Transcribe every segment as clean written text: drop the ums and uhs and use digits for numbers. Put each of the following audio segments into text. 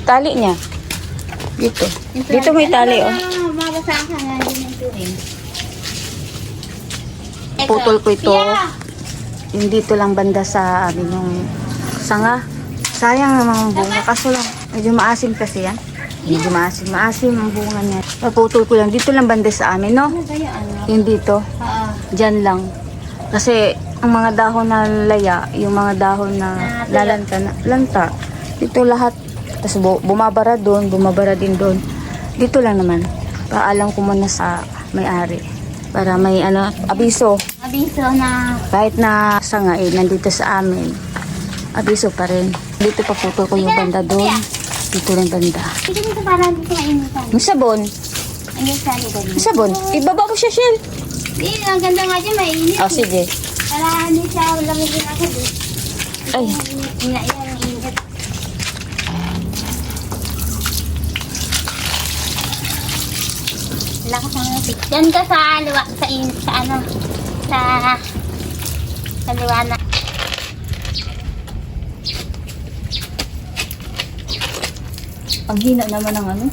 tali niya. Dito. Dito may tali, oh. Mabasahan ka nga din ito rin. Putol ko ito. Yung dito lang banda sa amin yung sanga. Sayang naman ang bunga. Kaso lang, medyo maasim kasi yan. Medyo maasim ang bunga niya. Naputol ko lang. Dito lang banda sa amin, no? Ano ba yung ano? Yung dito. Oo. Diyan lang. Kasi ang mga dahon na laya, yung mga dahon na lanta, dito lahat. Tapos bumabara doon, bumabara din doon. Dito lang naman. Paalam ko muna sa may-ari. Para may ano, abiso. Abiso na. Kahit na sanga nandito sa amin. Abiso pa rin. Dito paputol ko yung banda doon. Dito lang banda. Ito dito parang dito mainitan. Yung sabon. Ayun sa likod mo. Yung sabon. Ibaba mo siya, Shell. Hindi, ang ganda nga dyan, mainit. Oh, sige. Para hindi siya lamigin ako doon. Ay. Yan ang init. Lakas ang ngasik. Yan ka sa liwa, sa ano, sa liwana. Ang hina naman ng ano.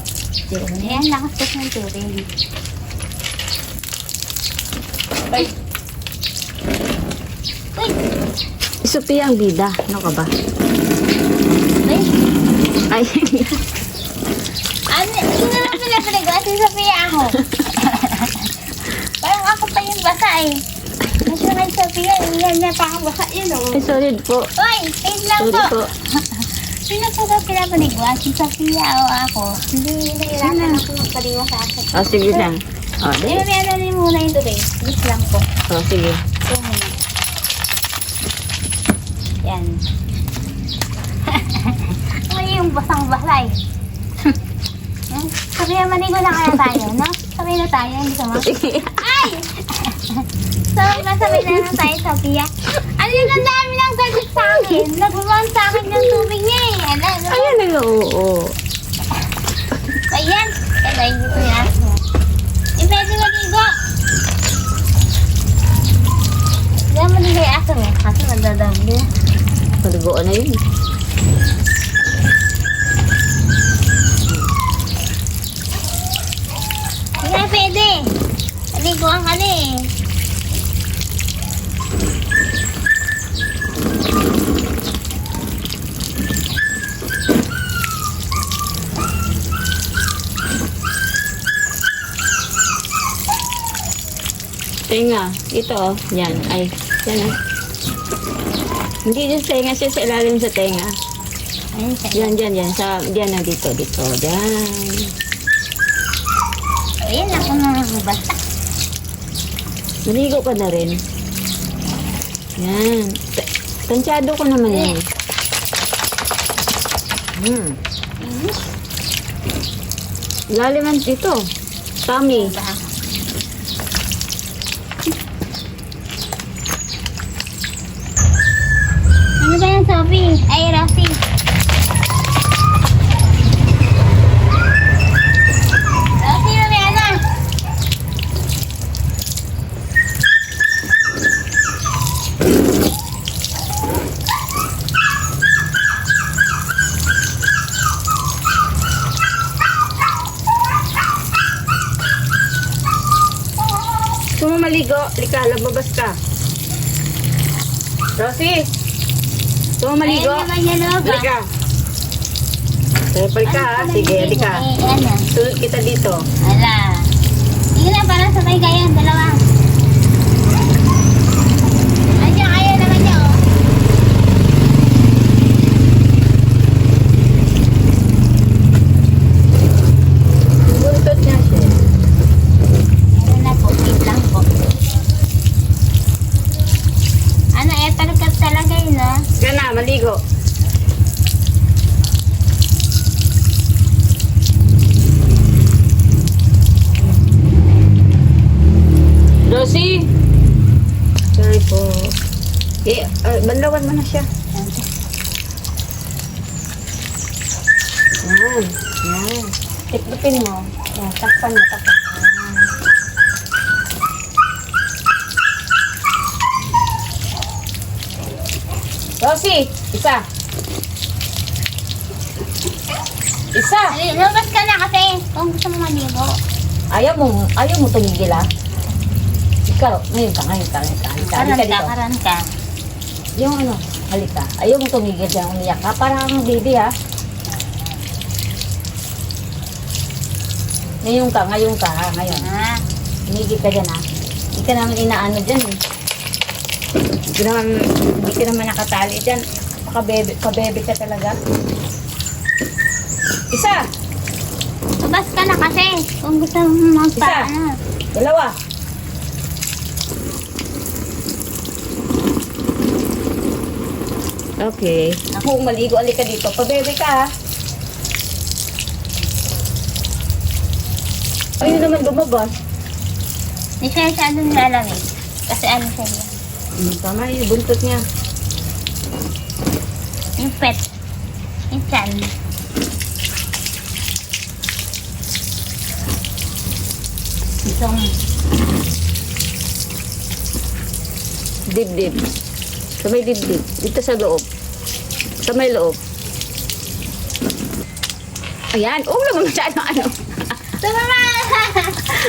Ayan, lakas kasi ng tubig. Ay. Uy! Sophia ang bida. Ano ka ba? Uy! Ay. Ano? Sino lang pinapaligo? Si Sophia ako. Parang ako pa yung basa eh. Kasi kay Sophia, yan niya pa ako basa yun oh. Ay, sorry po. Uy! Wait lang Sorry po. po. Sino po ba pinapaligo? Si Sophia o ako? Hindi, nahirapan ako magpaligo sa akin. Oh, sige lang. Oh, Hindi, may ano rin muna yung today. Please lang po. Oh, sige. Ito muna. Yan. Ano yung basang-basay? Sabi na manigo na kaya tayo, no? Sabi na tayo, hindi ka mo. Sige. Ay! Sabi na lang tayo, Sophia. Ano yun, ang dami lang sagot sa akin. Nagbubuhan sa akin yung tubig niya eh. Ayan na oo. Ayan. Kaya dito yung aso. Pwede maligo. Hindi mo maligo yung aso mo. Kaso magdadami. Paligoan na yun. Hindi pwede. Maliguan ka na eh. Tenga. Ito oh. Yan. Ay. Yan oh. Hindi dyan sa tenga siya sa ilalim sa tenga. Ayun siya. Yan. Sa, yan na dito. Yan. Ayun ako na basta. Maligo ka na rin. Yan. Tansyado ko naman yan. Laliman dito. Tummy. Ano ba yan, Sophie? Ay, Rosie. Rosie, mamaya na. Gusto mo maligo? Lika, lababas ka. Rosie! Gusto mo maligo? Ayun naman yan, no, ba? Lika. Trepal ka ha. Sige, lika. Ano? Tulad kita dito. Ala. Sige na, parang sabay kayo, dalawa. Andiyan, ayaw naman niya, oh. Buntot niya siya. Ano na po, wait lang po. Ano, talagkat talaga yun, no? Sige na, maligo. Rosie! Sorry po. Banlawan mo na siya. Yan. Tiklupin mo. Yan, takpan mo. Rosie! Isa! Isa. Lumabas ka na kasi kung gusto mo maligo. Ayaw mo tumigil ah. Ikaw, ngayon ka. Halika dito. Karan ka. Yung ano, halika. Ayaw mo tumigil dyan, umiyak ka. Parang baby ha. Ngayon ka ha, ngayon. Ah, Tumigil ka dyan ha. Hindi ka naman inaano dyan eh. Hindi ka naman nakatali dyan. Kabebe ka talaga. Isa! lumabas ka na kasi kung gusto mo magpaano. Dalawa! Okay. Ako, maligo, alika dito. Pabebe ka ha. Ayun naman lumabas. Hindi siya masyadong lalamig. Kasi ano siya yan. Tama yung buntot niya. Yung pet. Yung chan. Itong Dibdib. Sa may dibdib. Dito sa loob. Sa may loob. Ayan. Oh, naman masyado ano. tumama!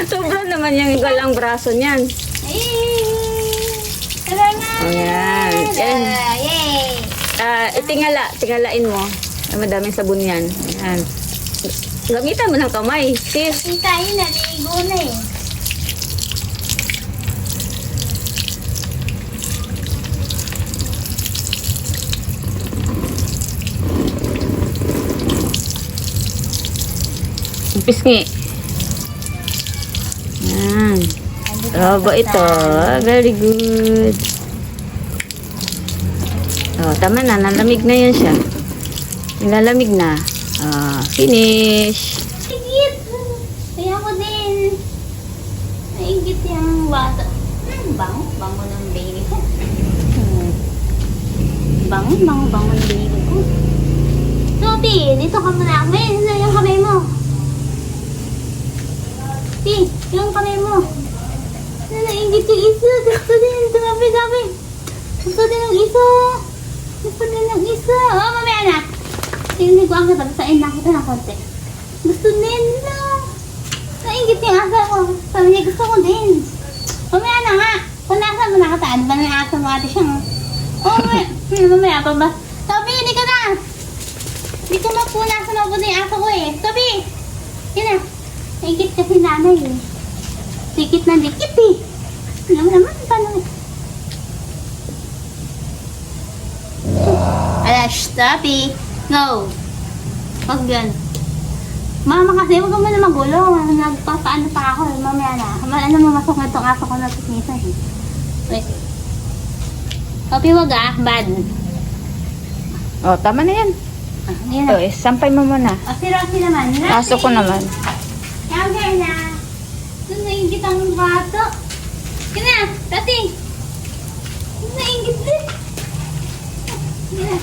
Sobra naman yung galang braso niyan. Tara nga! Ayan. Yan. Yay! Tingalain mo. Ay, madaming sabon yan. Ayan. Gamitan mo ng kamay. Sis. Kita yun, naligo na eh. Pisngi. Ayan. Robo ito. Very good. Oh, tama na. Nalamig na yan siya. Nilalamig na. Finish. Higit! Kaya ko din. Naigit yung bata. Bango. Bango ng baby ko. Bango ng baby ko. Sophie, dito ka muna. May yung kamay mo. Yung kamay mo. Naingit yung isa. Gusto din. Tumabi. Gusto din ng isa. Oh, mamaya na. Tingnan ko ang katabi sa ina kita ng konti. Gusto din na. Naingit yung asa ko. Sabi niya gusto ko din. Mamaya na nga. Kung nasa mo nakataan ba ng asa mo ate siya mo? Oh, mamaya pa ba? Sabi, hindi ka na. Hindi ko mapunasan ako na yung asa ko eh. Sabi, yun na. Naingit kasi nanay eh. Dikit na dikit eh. Alam naman, paano eh. Stop eh. No. Wag yan. Mama kasi, huwag ka muna magulo. Nagpapaano pa ako. Mamaya na. Ano mo masok na itong aso ko na pisnisa eh. Wait. Kopi wag ah. Bad. Oh, tama na yan. Yan Ito, na. sampay mo muna. O si Rosie naman. Aso ko naman. Yan na. Doon naingit ang bato. Yan na. Tati. Naingit din. Yan na.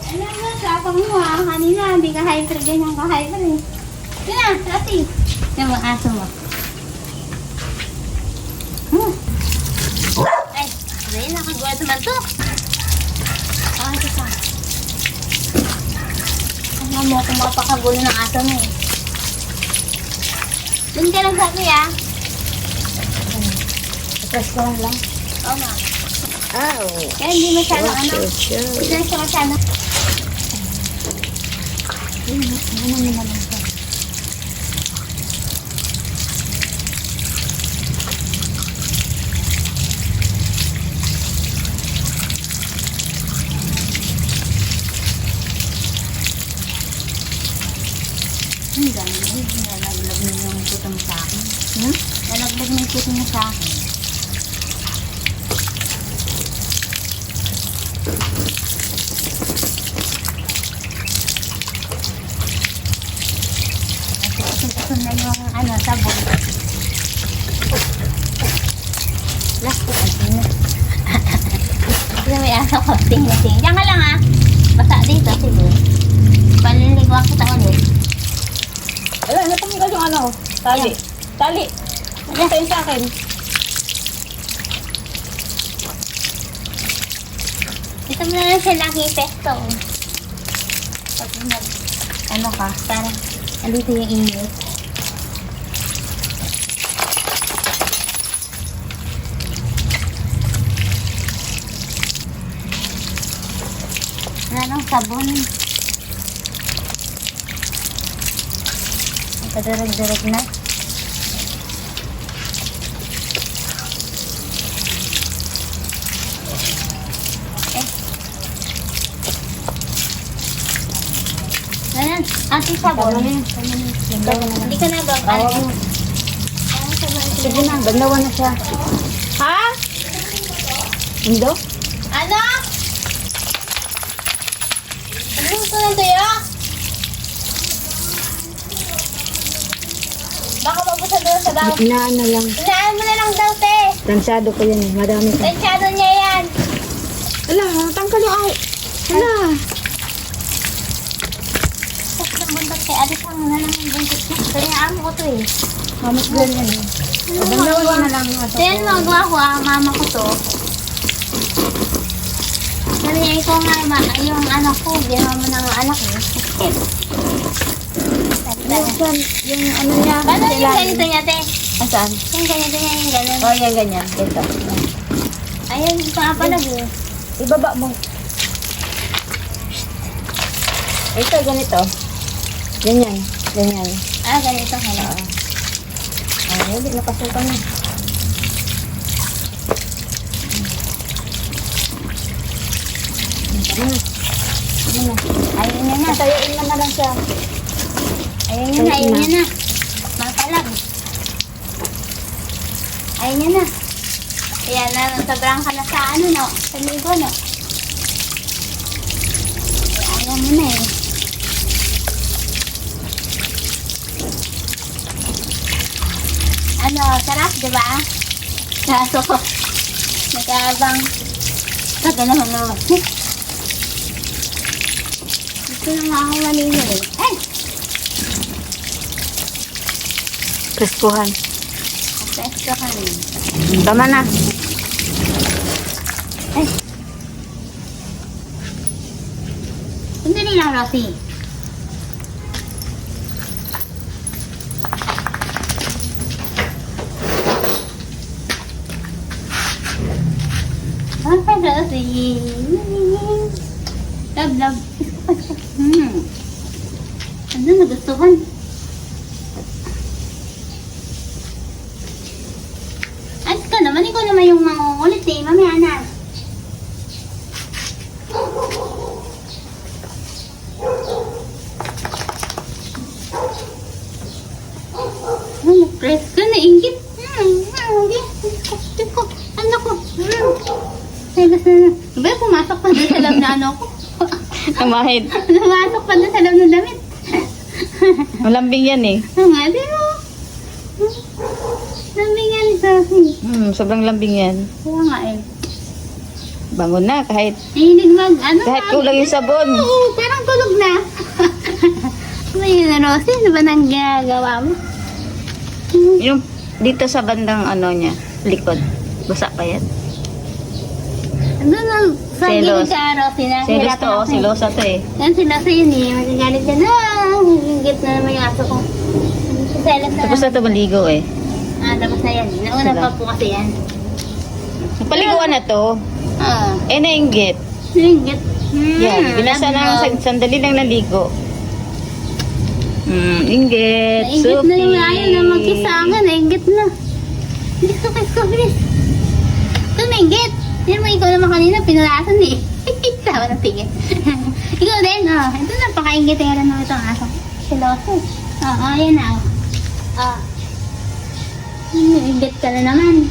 Alam mo, sapang mo ha. Kanina, hindi ka hyper ganyan ka hyper eh. Yan na. Tati. Yan mo, aso mo. Ay, dahil nakagawa naman to. Ito pa. Alam mo kung mapakagulo ng aso mo eh. Doon ka lang sabi ah. Press ko lang. Oo nga. Ow. Kaya hindi masyado ano. Sure. Hindi siya masyado. Ang ganda. Nalaglag mo yung puto mo sa akin. Nalaglag mo yung puto mo sa akin. Ito na yung ano, sabon. Plastic ito na. Ito may aso ko. Tingnan. Diyan ka lang ah. Basa dito siguro. Paliliguan kita ulit. Wala, natanggal yung ano. Tali. Yan. Tali. Nakasayin sa akin. Ito mo na lang siya lagi pesto. Pag ano ka, para andito yung init. Wala nang sabon. Kadarag-darag na. Ayan, ating sabon. Hindi ka na ba? Ano? Sige na, bandawan na siya. Ha? Indo? Ano? Ano ko lang tayo? Baka mabusan doon sa daw. Inaan na lang. Inaan mo na lang daw, te. Tansado ko yan eh. Madami ka. Tansyado niya yan. Ala, tangkal yung ay. Ala. Tapos ng buntot kay Alis ang na lang yung buntot niya. Kaya amo ko to eh. Mamas lang yan eh. Bandawan na lang. Then magawa ko mama ko to. Sabi ko nga, yung anak ko, ginawa mo ng anak eh. Yung ano niya. Paano yung ganito niya, te? Asaan? Yung ganito niya, yung ganun. Oh, yan ganyan. Ito. Ayun, papalag eh. Ibaba mo. Ito, ganito. Ganyan. Ganyan. Ah, ganito ka na. Ay, hindi napasukan na. Ayun niya na. Sayuin mo na lang siya. Ayun niya na, ayun niya na. Mapalag. Ayun niya na. Ayan na, sobrang ka na sa ano, no? Sa ligo, no? Ayaw mo na eh. Ano, sarap, di ba? Kaso ko, nag-aabang. Taga naman naman. Gusto na nga ako malino eh. Ay! Preskuhan. Pesto ka rin. Tama na. Ay! Sandali lang, Rosie. Ay, Rosie. Love, love. Ano, nagustuhan? Ay, ka naman, ikaw naman yung mangungulit eh. Mamaya na. Press ka na, inggit. Ano ko? Selos na. Ba, pumasok pa doon sa loob na ano ko. Namahid. Pumasok pa doon sa loob ng damit. Malambing yan eh. Ang nga, di mo. Lambing yan sa akin. Sobrang lambing yan. Kaya nga eh. Bangon na kahit Nahilig mag, ano? kulang yung sabon. Oo, parang tulog na. May Rosie, ano ba nang ginagawa mo? Yung dito sa bandang ano niya, likod. Basa pa yan. Ano na, sa Selos. gilid ka, Rosie, na Selos hirapan to, ako eh. silosa to eh. Yan sila sa yun eh, magagalit ka na. Higit na naman yung aso ko. Selos na Tapos na to maligo eh. tapos na yan. Nauna Sila. pa po kasi yan. Paliguan na to. Oo. Eh nainggit. Higit. Yan, binasa lang, sandali lang naligo. Inggit. Nainggit na yung ayaw na magkisangan. Nainggit na. Bilis ko, bilis ko, bilis. Ito, nainggit. Yan mo, ikaw naman kanina, pinulasan eh. Tawa ng tingin. Ikaw din, oh. Ito, napakainggit nga rin ng itong aso. Siloso. Oo, yan na. Oh. Nainggit ka na naman.